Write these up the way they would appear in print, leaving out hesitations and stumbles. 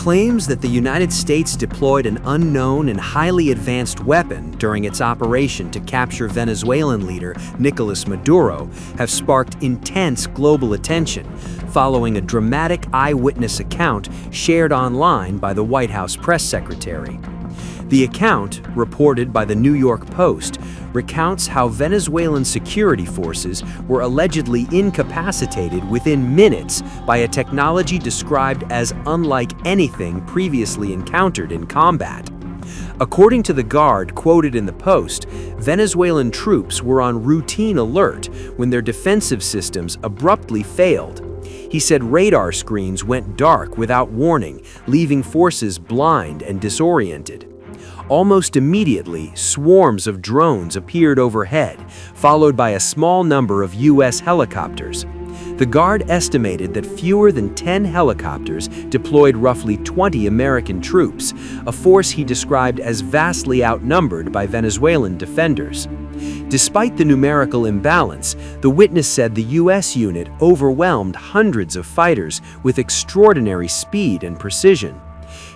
Claims that the United States deployed an unknown and highly advanced weapon during its operation to capture Venezuelan leader Nicolas Maduro have sparked intense global attention following a dramatic eyewitness account shared online by the White House press secretary. The account, reported by the New York Post, recounts how Venezuelan security forces were allegedly incapacitated within minutes by a technology described as unlike anything previously encountered in combat. According to the Guard quoted in the Post, Venezuelan troops were on routine alert when their defensive systems abruptly failed. He said radar screens went dark without warning, leaving forces blind and disoriented. Almost immediately, swarms of drones appeared overhead, followed by a small number of U.S. helicopters. The Guard estimated that fewer than 10 helicopters deployed roughly 20 American troops, a force he described as vastly outnumbered by Venezuelan defenders. Despite the numerical imbalance, the witness said the U.S. unit overwhelmed hundreds of fighters with extraordinary speed and precision.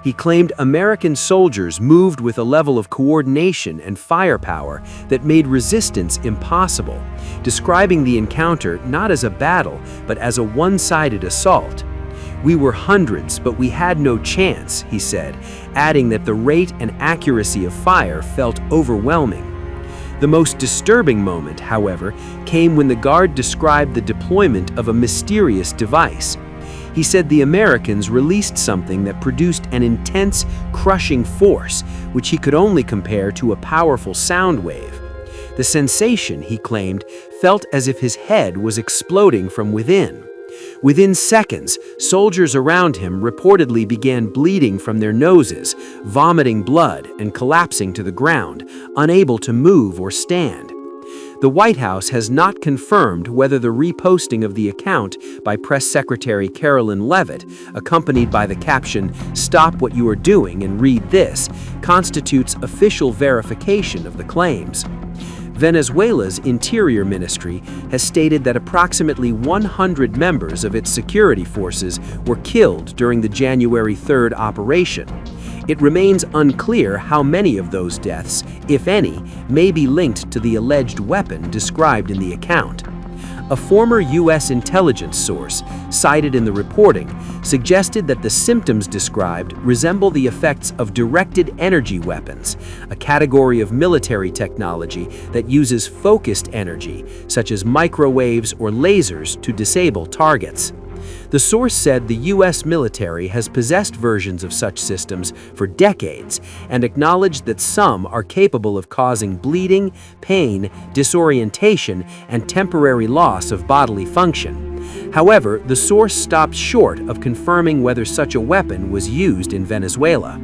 He claimed American soldiers moved with a level of coordination and firepower that made resistance impossible, describing the encounter not as a battle, but as a one-sided assault. "We were hundreds, but we had no chance," he said, adding that the rate and accuracy of fire felt overwhelming. The most disturbing moment, however, came when the Guard described the deployment of a mysterious device. He said the Americans released something that produced an intense, crushing force, which he could only compare to a powerful sound wave. The sensation, he claimed, felt as if his head was exploding from within. Within seconds, soldiers around him reportedly began bleeding from their noses, vomiting blood, and collapsing to the ground, unable to move or stand. The White House has not confirmed whether the reposting of the account by Press Secretary Caroline Leavitt, accompanied by the caption, "Stop what you are doing and read this," constitutes official verification of the claims. Venezuela's Interior Ministry has stated that approximately 100 members of its security forces were killed during the January 3rd operation. It remains unclear how many of those deaths, if any, may be linked to the alleged weapon described in the account. A former U.S. intelligence source, cited in the reporting, suggested that the symptoms described resemble the effects of directed energy weapons, a category of military technology that uses focused energy, such as microwaves or lasers, to disable targets. The source said the U.S. military has possessed versions of such systems for decades and acknowledged that some are capable of causing bleeding, pain, disorientation, and temporary loss of bodily function. However, the source stopped short of confirming whether such a weapon was used in Venezuela.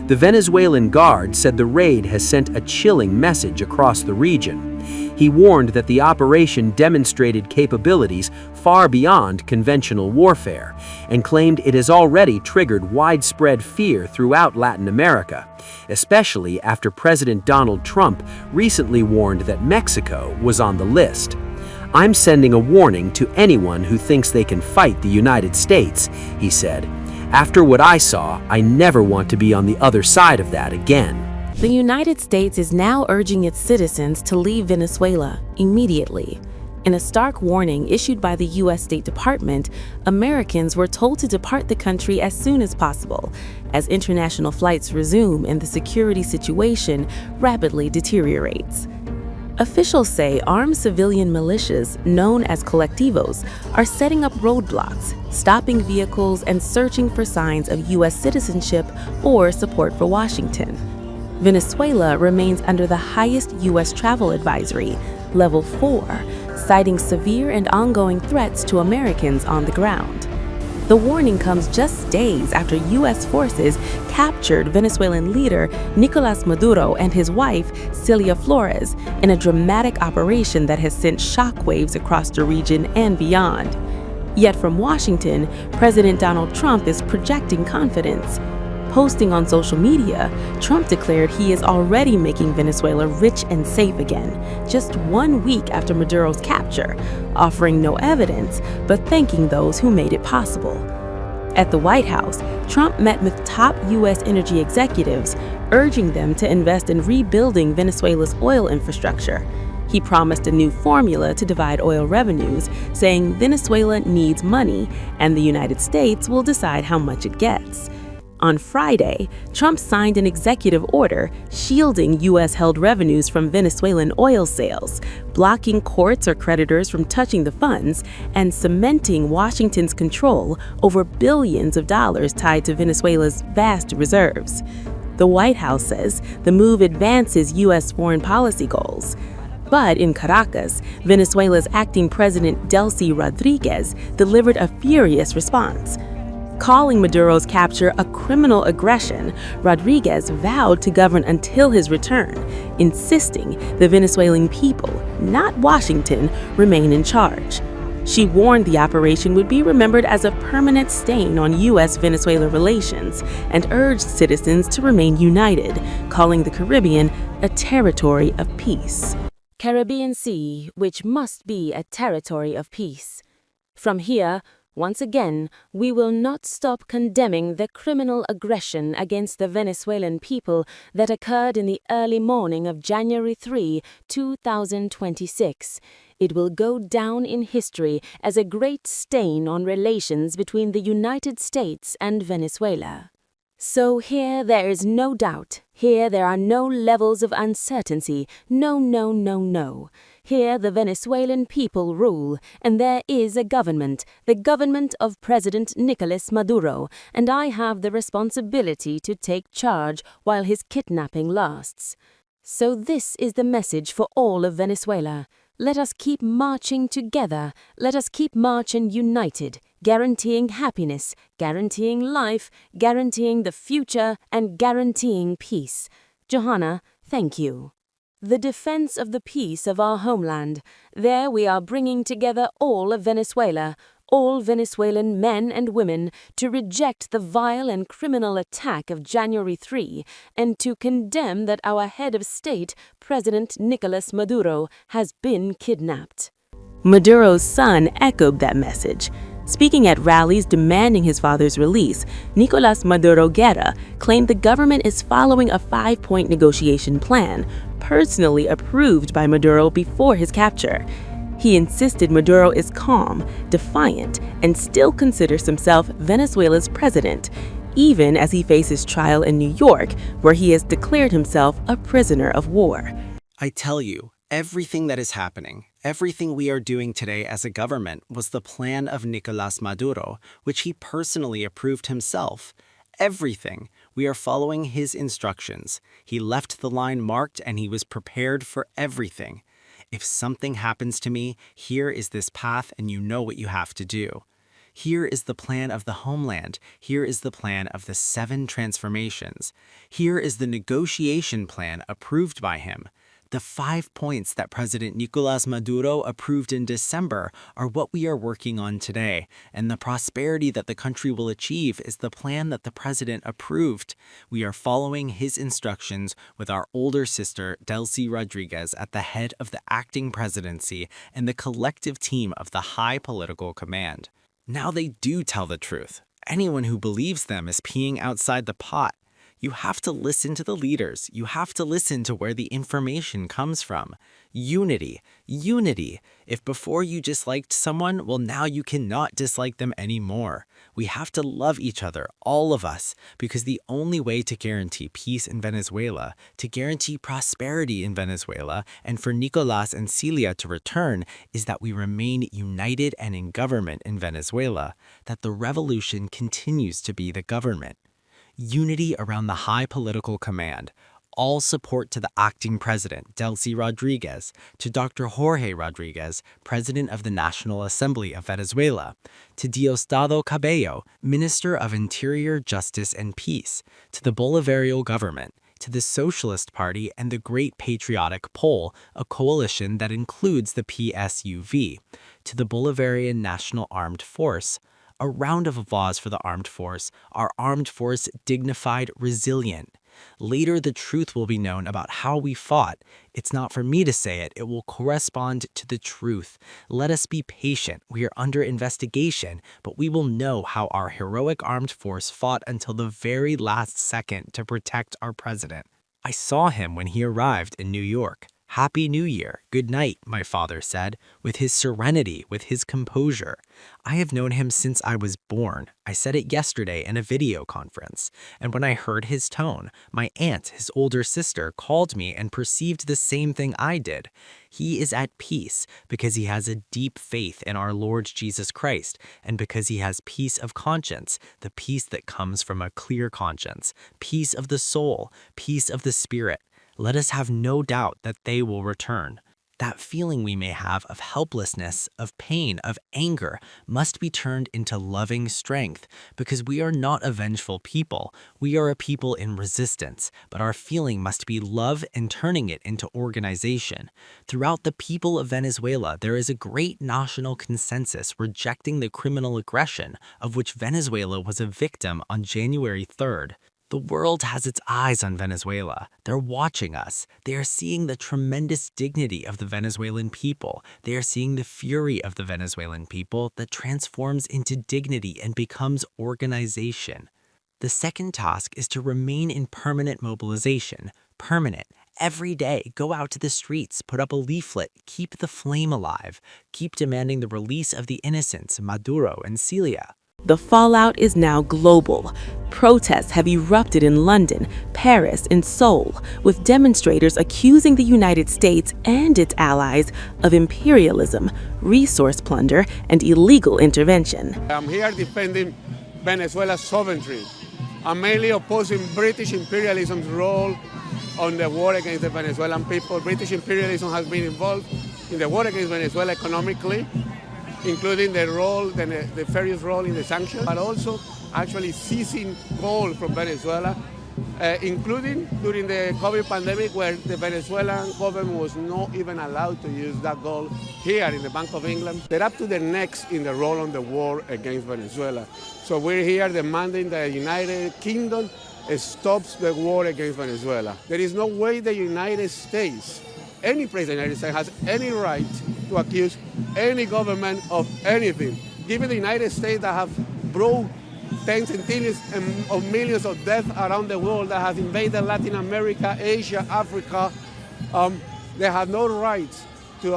The Venezuelan Guard said the raid has sent a chilling message across the region. He warned that the operation demonstrated capabilities far beyond conventional warfare and claimed it has already triggered widespread fear throughout Latin America, especially after President Donald Trump recently warned that Mexico was on the list. "I'm sending a warning to anyone who thinks they can fight the United States," he said. "After what I saw, I never want to be on the other side of that again." The United States is now urging its citizens to leave Venezuela immediately. In a stark warning issued by the U.S. State Department, Americans were told to depart the country as soon as possible, as international flights resume and the security situation rapidly deteriorates. Officials say armed civilian militias, known as colectivos, are setting up roadblocks, stopping vehicles, and searching for signs of U.S. citizenship or support for Washington. Venezuela remains under the highest U.S. travel advisory, Level 4, citing severe and ongoing threats to Americans on the ground. The warning comes just days after U.S. forces captured Venezuelan leader Nicolas Maduro and his wife, Celia Flores, in a dramatic operation that has sent shockwaves across the region and beyond. Yet from Washington, President Donald Trump is projecting confidence. Posting on social media, Trump declared he is already making Venezuela rich and safe again, just 1 week after Maduro's capture, offering no evidence, but thanking those who made it possible. At the White House, Trump met with top U.S. energy executives, urging them to invest in rebuilding Venezuela's oil infrastructure. He promised a new formula to divide oil revenues, saying Venezuela needs money and the United States will decide how much it gets. On Friday, Trump signed an executive order shielding U.S.-held revenues from Venezuelan oil sales, blocking courts or creditors from touching the funds, and cementing Washington's control over billions of dollars tied to Venezuela's vast reserves. The White House says the move advances U.S. foreign policy goals. But in Caracas, Venezuela's acting president Delcy Rodriguez delivered a furious response. Calling Maduro's capture a criminal aggression, Rodriguez vowed to govern until his return, insisting the Venezuelan people, not Washington, remain in charge. She warned the operation would be remembered as a permanent stain on U.S.-Venezuela relations and urged citizens to remain united, calling the Caribbean a territory of peace. Caribbean Sea, which must be a territory of peace. From here, once again, we will not stop condemning the criminal aggression against the Venezuelan people that occurred in the early morning of January 3, 2026. It will go down in history as a great stain on relations between the United States and Venezuela. So here there is no doubt. Here there are no levels of uncertainty. No, no, no, no. Here the Venezuelan people rule, and there is a government, the government of President Nicolas Maduro, and I have the responsibility to take charge while his kidnapping lasts. So this is the message for all of Venezuela. Let us keep marching together. Let us keep marching united, guaranteeing happiness, guaranteeing life, guaranteeing the future, and guaranteeing peace. Johanna, thank you. The defense of the peace of our homeland. There we are bringing together all of Venezuela, all Venezuelan men and women, to reject the vile and criminal attack of January 3 and to condemn that our head of state, President Nicolas Maduro, has been kidnapped. Maduro's son echoed that message. Speaking at rallies demanding his father's release, Nicolas Maduro Guerra claimed the government is following a 5-point negotiation plan, personally approved by Maduro before his capture. He insisted Maduro is calm, defiant, and still considers himself Venezuela's president, even as he faces trial in New York, where he has declared himself a prisoner of war. I tell you, everything that is happening, everything we are doing today as a government was the plan of Nicolas Maduro, which he personally approved himself. Everything. We are following his instructions. He left the line marked and he was prepared for everything. If something happens to me, here is this path and you know what you have to do. Here is the plan of the homeland. Here is the plan of the 7 transformations. Here is the negotiation plan approved by him. The 5 points that President Nicolas Maduro approved in December are what we are working on today, and the prosperity that the country will achieve is the plan that the president approved. We are following his instructions with our older sister, Delcy Rodriguez, at the head of the acting presidency and the collective team of the high political command. Now they do tell the truth. Anyone who believes them is peeing outside the pot. You have to listen to the leaders. You have to listen to where the information comes from. Unity. Unity. If before you disliked someone, well, now you cannot dislike them anymore. We have to love each other, all of us, because the only way to guarantee peace in Venezuela, to guarantee prosperity in Venezuela, and for Nicolas and Celia to return is that we remain united and in government in Venezuela, that the revolution continues to be the government. Unity around the high political command, all support to the acting president, Delcy Rodriguez, to Dr. Jorge Rodriguez, president of the National Assembly of Venezuela, to Diosdado Cabello, Minister of Interior, Justice, and Peace, to the Bolivarian government, to the Socialist Party and the Great Patriotic Pole, a coalition that includes the PSUV, to the Bolivarian National Armed Force. A round of applause for the armed force, our armed force dignified, resilient. Later, the truth will be known about how we fought. It's not for me to say it. It will correspond to the truth. Let us be patient. We are under investigation, but we will know how our heroic armed force fought until the very last second to protect our president. I saw him when he arrived in New York. Happy New Year, good night, my father said, with his serenity, with his composure. I have known him since I was born. I said it yesterday in a video conference. And when I heard his tone, my aunt, his older sister, called me and perceived the same thing I did. He is at peace because he has a deep faith in our Lord Jesus Christ, and because he has peace of conscience, the peace that comes from a clear conscience, peace of the soul, peace of the spirit. Let us have no doubt that they will return. That feeling we may have of helplessness, of pain, of anger must be turned into loving strength, because we are not a vengeful people. We are a people in resistance, but our feeling must be love and turning it into organization. Throughout the people of Venezuela, there is a great national consensus rejecting the criminal aggression of which Venezuela was a victim on January 3rd. The world has its eyes on Venezuela. They're watching us. They are seeing the tremendous dignity of the Venezuelan people. They are seeing the fury of the Venezuelan people that transforms into dignity and becomes organization. The second task is to remain in permanent mobilization. Permanent. Every day, go out to the streets, put up a leaflet, keep the flame alive. Keep demanding the release of the innocents, Maduro and Celia. The fallout is now global. Protests have erupted in London, Paris, and Seoul, with demonstrators accusing the United States and its allies of imperialism, resource plunder, and illegal intervention. I'm here defending Venezuela's sovereignty. I'm mainly opposing British imperialism's role on the war against the Venezuelan people. British imperialism has been involved in the war against Venezuela economically, including the role, the nefarious role in the sanctions, but also actually seizing gold from Venezuela, including during the COVID pandemic, where the Venezuelan government was not even allowed to use that gold here in the Bank of England. They're up to their necks in the role on the war against Venezuela. So we're here demanding that the United Kingdom stops the war against Venezuela. There is no way the United States, any president of the United States, has any right to accuse any government of anything. Given the United States that have brought tens and tens of millions of deaths around the world, that has invaded Latin America, Asia, Africa, they have no rights to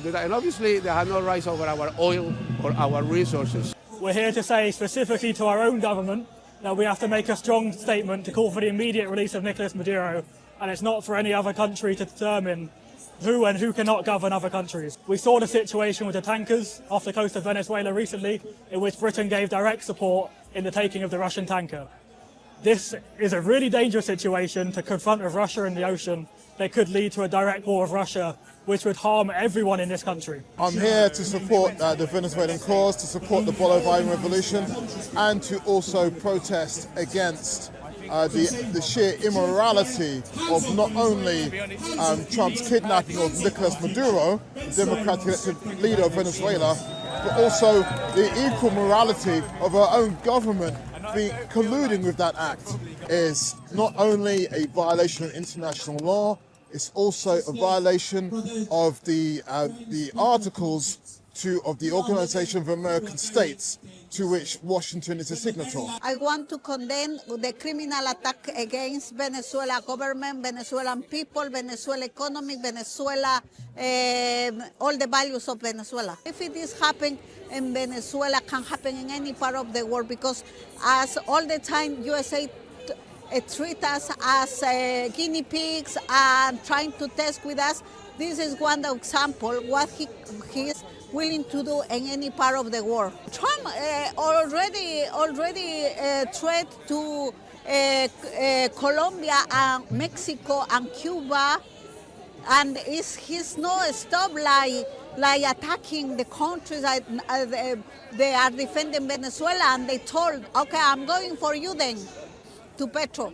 do that. And obviously they have no rights over our oil or our resources. We're here to say specifically to our own government that we have to make a strong statement to call for the immediate release of Nicolas Maduro, and it's not for any other country to determine who and who cannot govern other countries. We saw the situation with the tankers off the coast of Venezuela recently, in which Britain gave direct support in the taking of the Russian tanker. This is a really dangerous situation to confront with Russia in the ocean that could lead to a direct war with Russia, which would harm everyone in this country. I'm here to support the Venezuelan cause, to support the Bolivarian Revolution, and to also protest against the sheer immorality of not only Trump's kidnapping of Nicolas Maduro, the democratic elected leader of Venezuela, but also the equal morality of our own government colluding with that act. Is not only a violation of international law, it's also a violation of the Articles of the Organization of American States, to which Washington is a signatory. I want to condemn the criminal attack against Venezuela government, Venezuelan people, Venezuela economy, Venezuela, all the values of Venezuela. If it is happening in Venezuela, can happen in any part of the world, because as all the time USA treat us as guinea pigs and trying to test with us. This is one example what he is willing to do in any part of the world. Trump already threat to Colombia and Mexico and Cuba, and he's no stop like attacking the countries that they are defending Venezuela, and they told, okay, I'm going for you then to Petro.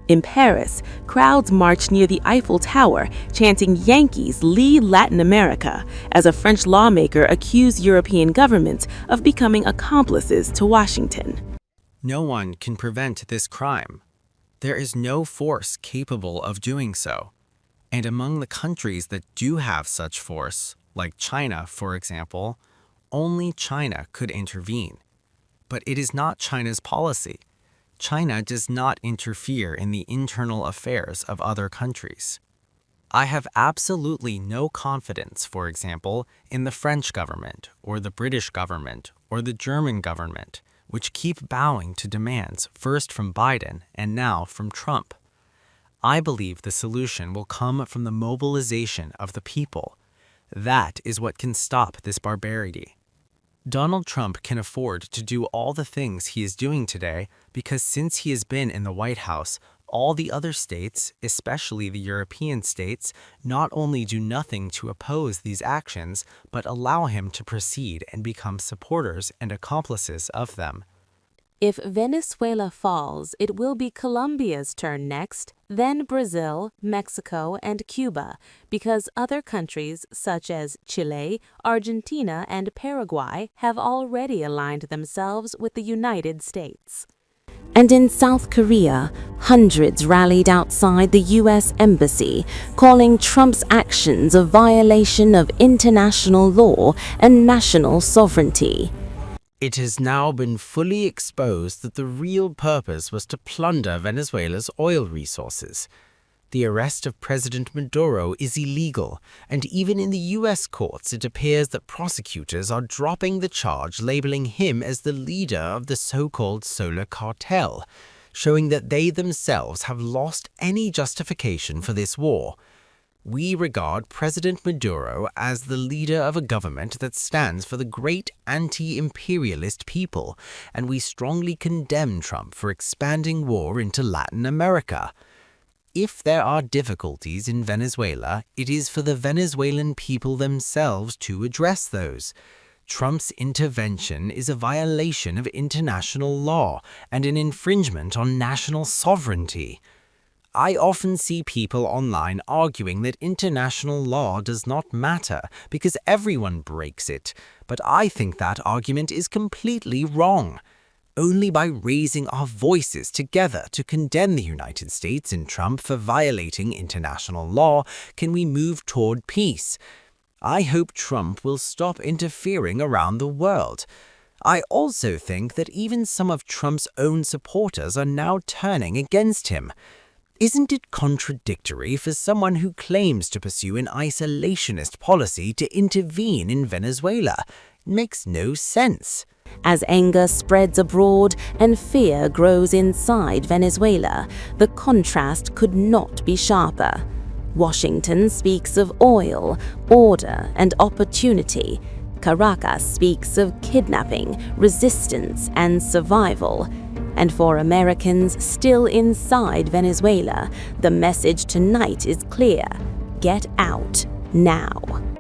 In Paris, crowds marched near the Eiffel Tower, chanting "Yankees lead Latin America," as a French lawmaker accused European governments of becoming accomplices to Washington. No one can prevent this crime. There is no force capable of doing so. And among the countries that do have such force, like China, for example, only China could intervene. But it is not China's policy. China does not interfere in the internal affairs of other countries. I have absolutely no confidence, for example, in the French government, or the British government, or the German government, which keep bowing to demands first from Biden and now from Trump. I believe the solution will come from the mobilization of the people. That is what can stop this barbarity. Donald Trump can afford to do all the things he is doing today because since he has been in the White House, all the other states, especially the European states, not only do nothing to oppose these actions, but allow him to proceed and become supporters and accomplices of them. If Venezuela falls, it will be Colombia's turn next, then Brazil, Mexico, and Cuba, because other countries such as Chile, Argentina, and Paraguay have already aligned themselves with the United States. And in South Korea, hundreds rallied outside the U.S. Embassy, calling Trump's actions a violation of international law and national sovereignty. It has now been fully exposed that the real purpose was to plunder Venezuela's oil resources. The arrest of President Maduro is illegal, and even in the U.S. courts it appears that prosecutors are dropping the charge labeling him as the leader of the so-called solar cartel, showing that they themselves have lost any justification for this war. We regard President Maduro as the leader of a government that stands for the great anti-imperialist people, and we strongly condemn Trump for expanding war into Latin America. If there are difficulties in Venezuela, it is for the Venezuelan people themselves to address those. Trump's intervention is a violation of international law and an infringement on national sovereignty. I often see people online arguing that international law does not matter because everyone breaks it, but I think that argument is completely wrong. Only by raising our voices together to condemn the United States and Trump for violating international law can we move toward peace. I hope Trump will stop interfering around the world. I also think that even some of Trump's own supporters are now turning against him. Isn't it contradictory for someone who claims to pursue an isolationist policy to intervene in Venezuela? It makes no sense. As anger spreads abroad and fear grows inside Venezuela, the contrast could not be sharper. Washington speaks of oil, order, and opportunity. Caracas speaks of kidnapping, resistance, and survival. And for Americans still inside Venezuela, the message tonight is clear: get out now.